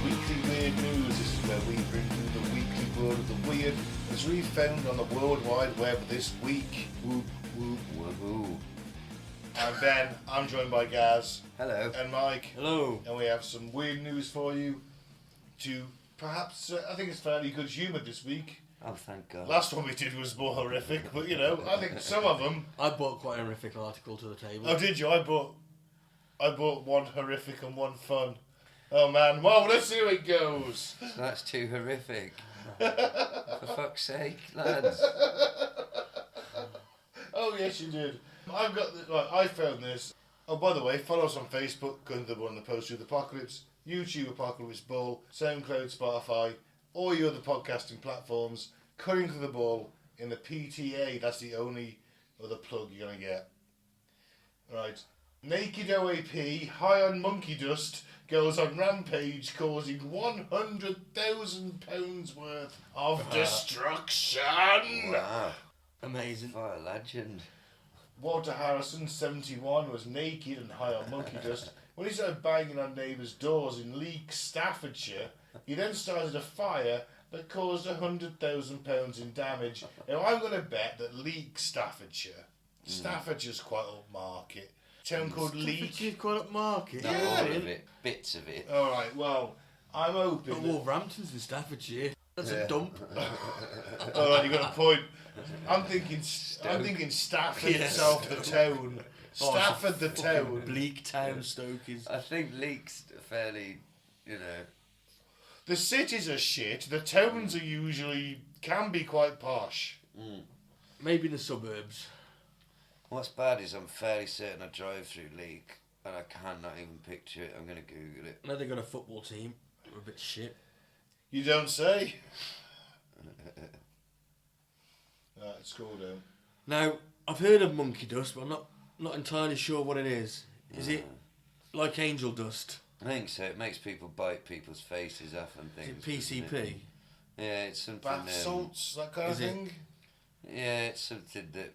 Weekly Weird News. This is where we bring you the weekly word of the weird as we found on the World Wide Web this week. Whoop, whoop, woohoo. I'm Ben, I'm joined by Gaz. Hello. And Mike. Hello. And we have some weird news for you to perhaps, I think it's fairly good humour this week. Oh, thank God. Last one we did was more horrific, but you know, I think some of them... I brought quite a horrific article to the table. Oh, did you? I brought one horrific and one fun. Oh man, well, let's see how it goes. So that's too horrific. For fuck's sake, lads. Oh yes, you did. I've got right, I found this. Oh, by the way, follow us on Facebook, Gunther Bull and the Post Truth Apocalypse, YouTube Apocalypse Bull, SoundCloud, Spotify, all your other podcasting platforms. Cutting to the Bull in the PTA. That's the only other plug you're gonna get. Right, naked OAP, high on monkey dust, goes on rampage, causing £100,000 worth of destruction. Wow. Amazing. What a legend. Walter Harrison, 71, was naked and high on monkey dust when he started banging on neighbours' doors in Leek, Staffordshire. He then started a fire that caused £100,000 in damage. Now I'm going to bet that Leek, Staffordshire's quite upmarket. Town called Leek. Staffordshire quite upmarket. Not Yeah. all of it. Bits of it. Alright, well, I'm hoping... But Wolverhampton's in Staffordshire. That's Yeah. a dump. Alright, you got a point. I'm thinking Stafford itself, the town. Stafford, the town. Bleak town, Stoke is. I think Leek's fairly, you know... The cities are shit. The towns are can be quite posh. Maybe in the suburbs. What's bad is I'm fairly certain I drive through Leek and I cannot even picture it. I'm going to Google it. I know they've got a football team. They're a bit shit. You don't say. Right, scroll down. Now, I've heard of monkey dust, but I'm not entirely sure what it is. Is it like angel dust? I think so. It makes people bite people's faces off and Is things. it doesn't PCP? it? Yeah, it's something... Bath salts, that kind of is it? thing. Yeah, it's something that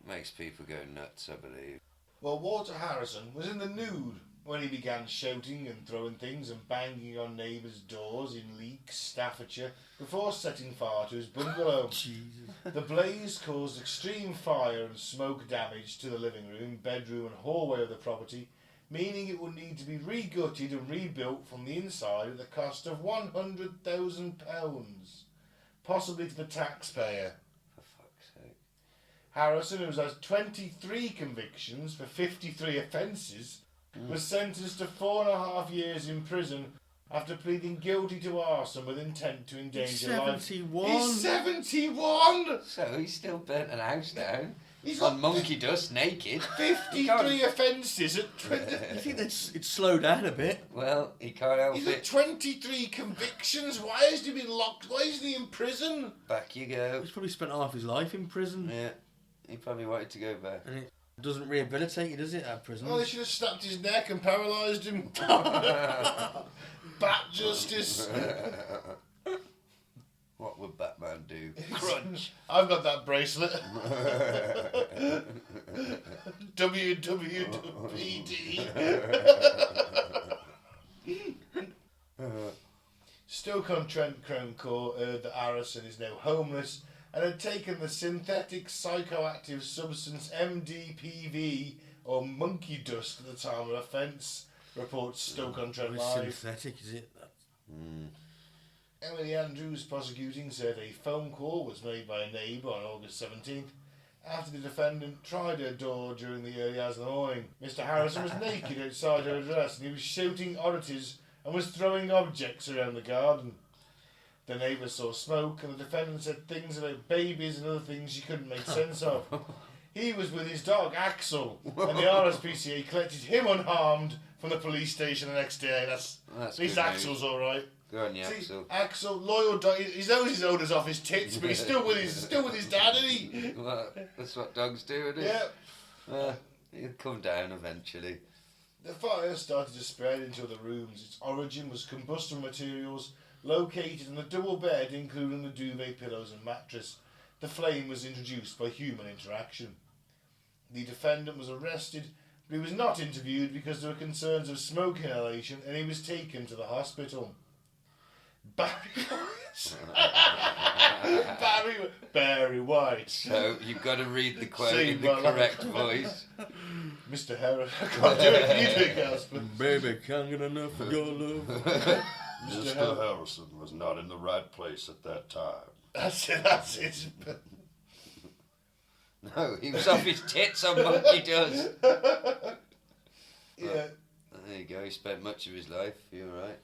makes people go nuts, I believe. Well, Walter Harrison was in the nude when he began shouting and throwing things and banging on neighbours' doors in Leek, Staffordshire, before setting fire to his bungalow. Jesus. The blaze caused extreme fire and smoke damage to the living room, bedroom and hallway of the property, meaning it would need to be regutted and rebuilt from the inside at the cost of £100,000, possibly to the taxpayer. For fuck's sake. Harrison, who has 23 convictions for 53 offences, was sentenced to 4.5 years in prison after pleading guilty to arson with intent to endanger life. 71. He's 71! So he's still burnt an house down. He's on got monkey dust, naked. 53 offences at 20... You think it's slowed down a bit? Well, he can't help He's got it. 23 convictions. Why has he been locked? Why isn't he in prison? Back you go. He's probably spent half his life in prison. Yeah, he probably wanted to go back. And it doesn't rehabilitate you, does it, at prison? Oh, they should have snapped his neck and paralysed him. Bat justice. What would Batman do? Crunch. I've got that bracelet. WWPD. Stoke-on-Trent Crown Court heard that Harrison is now homeless and had taken the synthetic psychoactive substance MDPV or monkey dust at the time of offence, reports Stoke-on-Trent It's Live. synthetic, is it? Emily Andrews, prosecuting, said a phone call was made by a neighbour on August 17th after the defendant tried her door during the early hours of the morning. Mr. Harrison was naked outside her address and he was shouting oddities and was throwing objects around the garden. The neighbour saw smoke and the defendant said things about babies and other things she couldn't make sense of. He was with his dog, Axel, and the RSPCA collected him unharmed from the police station the next day. That's at least good Axel's alright. Go on, See, Axel. Axel, loyal dog. He knows his owner's off his tits, but he's still with his dad, isn't he? Well, that's what dogs do, isn't it? Yeah. He'll come down eventually. The fire started to spread into other rooms. Its origin was combustible materials located in the double bed, including the duvet pillows and mattress. The flame was introduced by human interaction. The defendant was arrested, but he was not interviewed because there were concerns of smoke inhalation, and he was taken to the hospital. Barry White. So you've got to read the quote See, in the well, correct voice. Mr. Harris. I can't do it. Can you do it, Gasper? Baby, can't get enough of your love. Mr. Harrison was not in the right place at that time. That's it. No, he was off his tits on Monkey Dust. Yeah. There you go, he spent much of his life. You're right.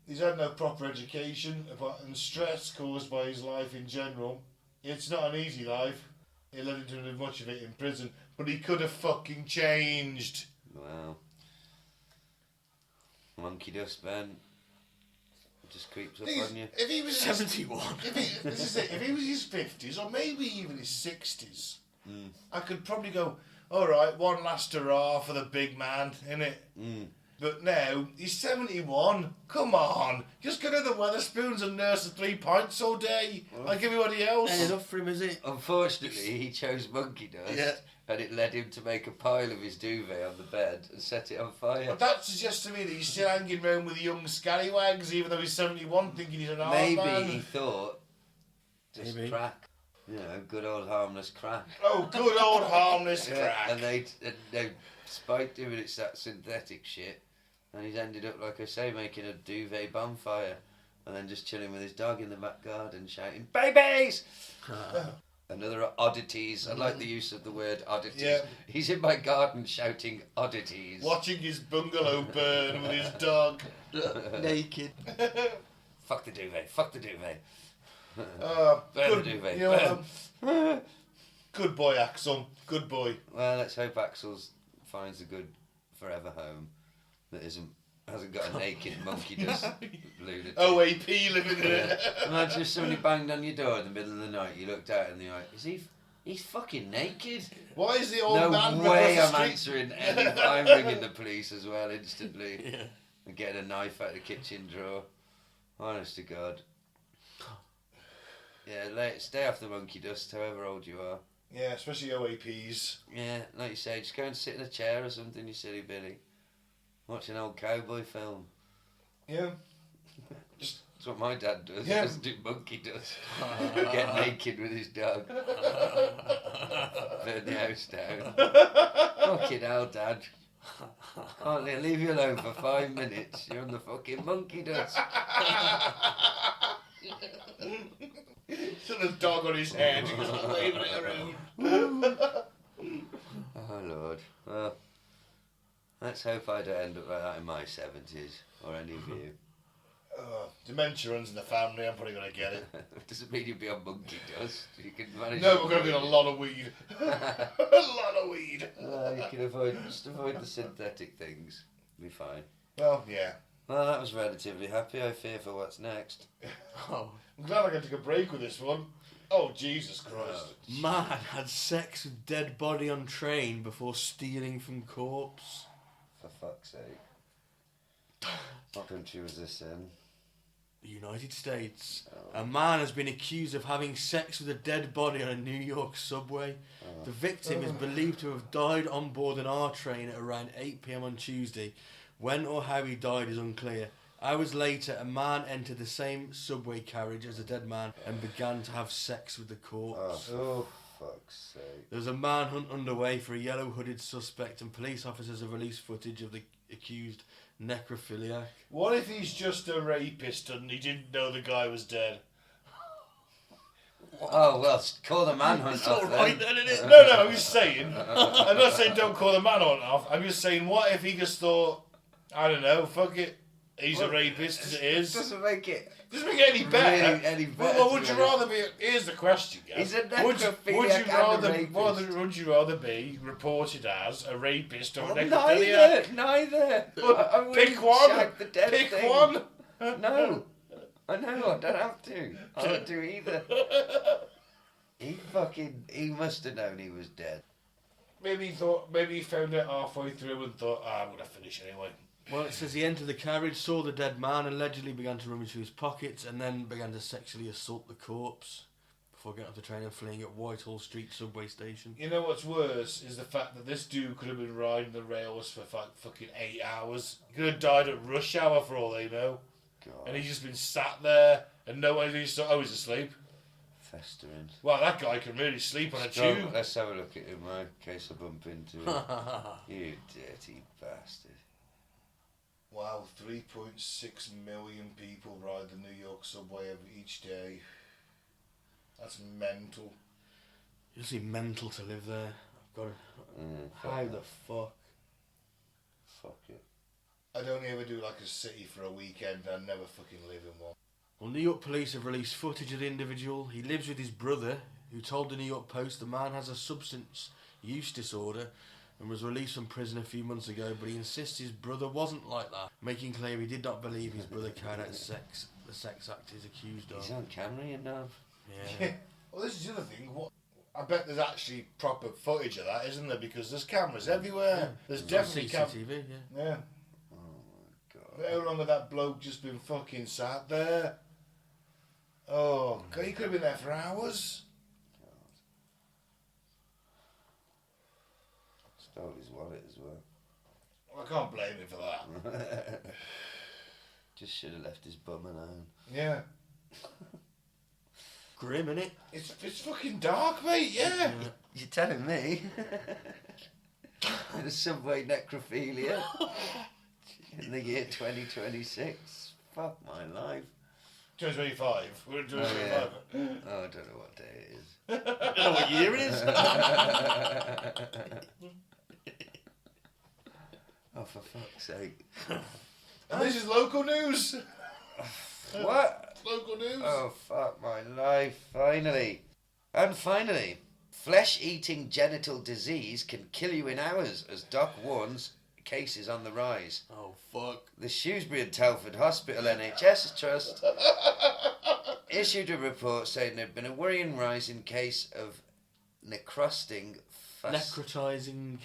He's had no proper education and stress caused by his life in general. It's not an easy life. It led him to live much of it in prison, but he could have fucking changed. Wow. Monkey Dust, Ben. Just creeps up on you. If he was 71. If he was his 50s or maybe even his 60s, I could probably go, all right, one last hurrah for the big man, innit? But now, he's 71. Come on. Just go to the Weatherspoons and nurse the 3 pints all day, like everybody else. Ain't enough for him, is it? Unfortunately, he chose Monkey Dust, Yeah. and it led him to make a pile of his duvet on the bed and set it on fire. But that suggests to me that he's still hanging around with young scallywags, even though he's 71, thinking he's an old Maybe man. he thought, just Maybe. crack. You know, good old harmless crack. Oh, good old harmless Yeah, crack. and they spiked him, and it's that synthetic shit. And he's ended up, like I say, making a duvet bonfire, and then just chilling with his dog in the back garden, shouting, "Babies!" Another oddities. I like the use of the word oddities. Yeah. He's in my garden shouting oddities. Watching his bungalow burn with his dog. Naked. Fuck the duvet. Fuck the duvet. Burn the duvet, You know, good boy, Axel. Good boy. Well, let's hope Axel's finds a good forever home that hasn't got a naked monkey dust lunatic. OAP living in it. Imagine if somebody banged on your door in the middle of the night, you looked out in the eye, he's fucking naked? Why is the old No man way across I'm the street? answering I'm ringing the police as well instantly. Yeah. And getting a knife out of the kitchen drawer. Honest to God. Yeah, stay off the monkey dust, however old you are. Yeah, especially OAPs. Yeah, like you say, just go and sit in a chair or something, you silly Billy. Watch an old cowboy film. Yeah. That's what my dad does. Yeah. He doesn't do monkey dust. Get naked with his dog. Burn the house down. Fucking hell, Dad. Can't leave you alone for 5 minutes. You're on the fucking monkey dust. Still a dog on his head. He's just waving it around. Oh, Lord. Well, let's hope I don't end up like that in my 70s, or any of you. Dementia runs in the family. I'm probably going to get it. Doesn't mean you'll be on monkey dust. You can manage. No, we're going to be on a lot of weed. A lot of weed. You can avoid the synthetic things. Be fine. Well, yeah. Well, that was relatively happy. I fear for what's next. Oh. I'm glad I got to take a break with this one. Oh, Jesus Christ. Man had sex with dead body on train before stealing from corpse. For fuck's sake. What country was this in? The United States. A man has been accused of having sex with a dead body on a New York subway. The victim is believed to have died on board an R train at around 8 p.m. on Tuesday. When or how he died is unclear. Hours later, a man entered the same subway carriage as the dead man and began to have sex with the corpse. Oh, fuck's sake. There's a manhunt underway for a yellow-hooded suspect, and police officers have released footage of the accused necrophiliac. What if he's just a rapist and he didn't know the guy was dead? Oh, well, call the manhunt It's off alright then. then, isn't it? No, I'm just saying. I'm not saying don't call the manhunt off. I'm just saying, what if he just thought, I don't know, fuck it. He's a rapist as it is. Doesn't make it Doesn't make it any better. really any better. Well, would to you be honest. rather be? Here's the question, guys. He's a Would you necrophiliac and a rapist. would you rather be reported as a rapist or a Well, necrophiliac? neither. Well, I wouldn't pick one. shag the dead Pick thing. one. No. I know, I don't have to. I don't do either. He must have known he was dead. Maybe he found it halfway through and thought, I'm going to finish anyway. Well, it says he entered the carriage, saw the dead man, allegedly began to rummage through his pockets, and then began to sexually assault the corpse before getting off the train and fleeing at Whitehall Street subway station. You know what's worse is the fact that this dude could have been riding the rails for fucking 8 hours. He could have died at rush hour for all they know. God. And he's just been sat there and no one he's he's asleep. Festering. Well, that guy can really sleep on a tube. Let's have a look at him, in case I bump into him. You dirty bastard. Wow, 3.6 million people ride the New York subway each day. That's mental. You seem mental to live there. I've got to... How the fuck? Fuck it. I'd only ever do like a city for a weekend. I'd never fucking live in one. Well, New York police have released footage of the individual. He lives with his brother, who told the New York Post the man has a substance use disorder and was released from prison a few months ago, but he insists his brother wasn't like that, making clear he did not believe his brother carried out the sex act he's accused of. He's on camera, you know. Yeah. Well, this is the other thing. I bet there's actually proper footage of that, isn't there? Because there's cameras everywhere. Yeah. There's definitely CCTV, Yeah. Oh my God. But how long had that bloke just been fucking sat there? Oh, God, he could have been there for hours. Stole his wallet as well. Well, I can't blame him for that. Just should have left his bum alone. Yeah. Grim, innit? It's fucking dark, mate, yeah. You're telling me? The subway necrophilia in the year 2026. Fuck my life. 2025. We're in 2025. Oh, I don't know what day it is. I don't know what year it is. Oh, for fuck's sake. And this is local news. What? Local news. Oh, fuck my life. Finally. And finally, flesh-eating genital disease can kill you in hours, as Doc warns cases on the rise. Oh, fuck. The Shrewsbury and Telford Hospital NHS Trust issued a report saying there had been a worrying rise in case of necrosting Necrotizing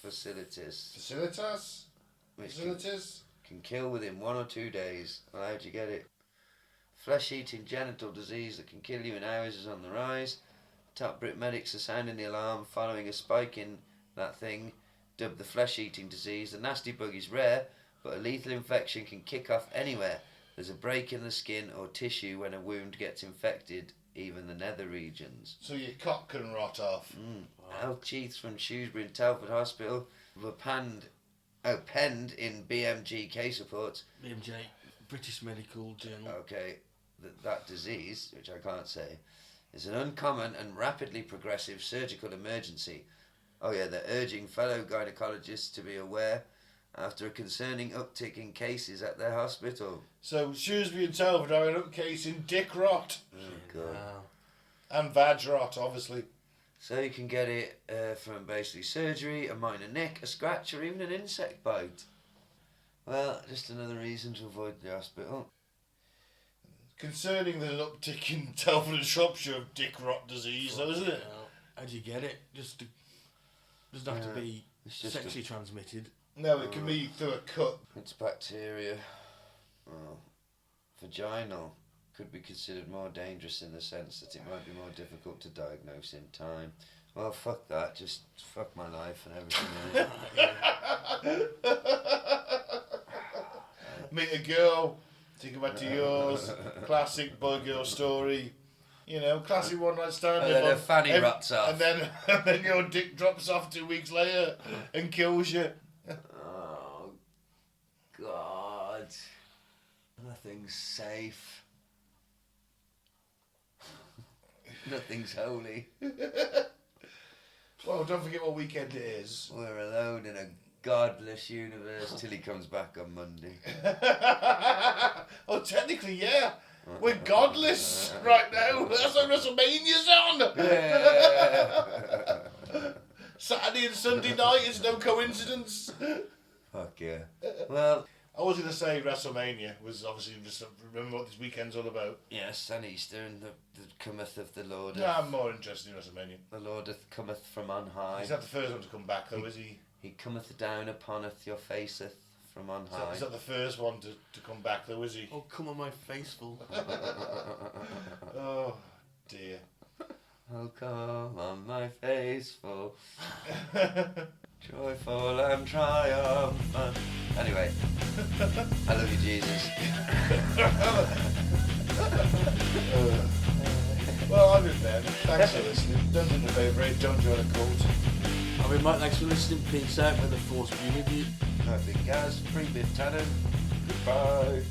facilities. Facilitas? Which Facilities? can kill within 1 or 2 days. Well, how'd you get it? Flesh-eating genital disease that can kill you in hours is on the rise. Top Brit medics are sounding the alarm following a spike in that thing, dubbed the flesh-eating disease. The nasty bug is rare, but a lethal infection can kick off anywhere. There's a break in the skin or tissue when a wound gets infected, even the nether regions. So your cock can rot off. Health chiefs from Shrewsbury and Telford Hospital were penned in BMG case reports. BMJ, British Medical Journal. Okay, that disease, which I can't say, is an uncommon and rapidly progressive surgical emergency. Oh yeah, they're urging fellow gynecologists to be aware after a concerning uptick in cases at their hospital. So Shrewsbury and Telford are an up case in dick rot. Oh, God. Wow. And vag rot, obviously. So you can get it from basically surgery, a minor nick, a scratch, or even an insect bite. Well, just another reason to avoid the hospital. Concerning there's an uptick in Telford and Shropshire of dick rot disease, though, isn't it? How do you get it? Doesn't have to be it's just sexually transmitted. No, it can be through a cut. It's bacteria. Oh. Vaginal could be considered more dangerous in the sense that it might be more difficult to diagnose in time. Well, fuck that. Just fuck my life and everything in it. Meet a girl, take her back to yours. Classic boy girl story. You know, classic one night stand. And then her fanny rots off. And then your dick drops off 2 weeks later and kills you. Oh, God. Nothing's safe. Nothing's holy. Well, don't forget what weekend it is. We're alone in a godless universe till he comes back on Monday. Oh, technically, yeah. We're godless right now. That's what WrestleMania's on. Saturday and Sunday night is no coincidence. Fuck yeah. Well, I was going to say WrestleMania was obviously just remember what this weekend's all about. Yes, and Easter and the cometh of the Lord. No, I'm more interested in WrestleMania. The Lord cometh from on high. He's not the first one to come back though, is he? He cometh down uponeth your faceth from on high. Is that the first one to come back though, is he? Oh, come on, my faceful. Oh, dear. Oh, come on, my faceful. Joyful and triumphant. Anyway, I love you, Jesus. Well, I've been Ben. Thanks for listening. Don't do the favourite. Don't join a cult. I've been Mike. Thanks for listening. Peace out. May the force be with you. I've been Gaz, Pre-Bit Tannen. Goodbye.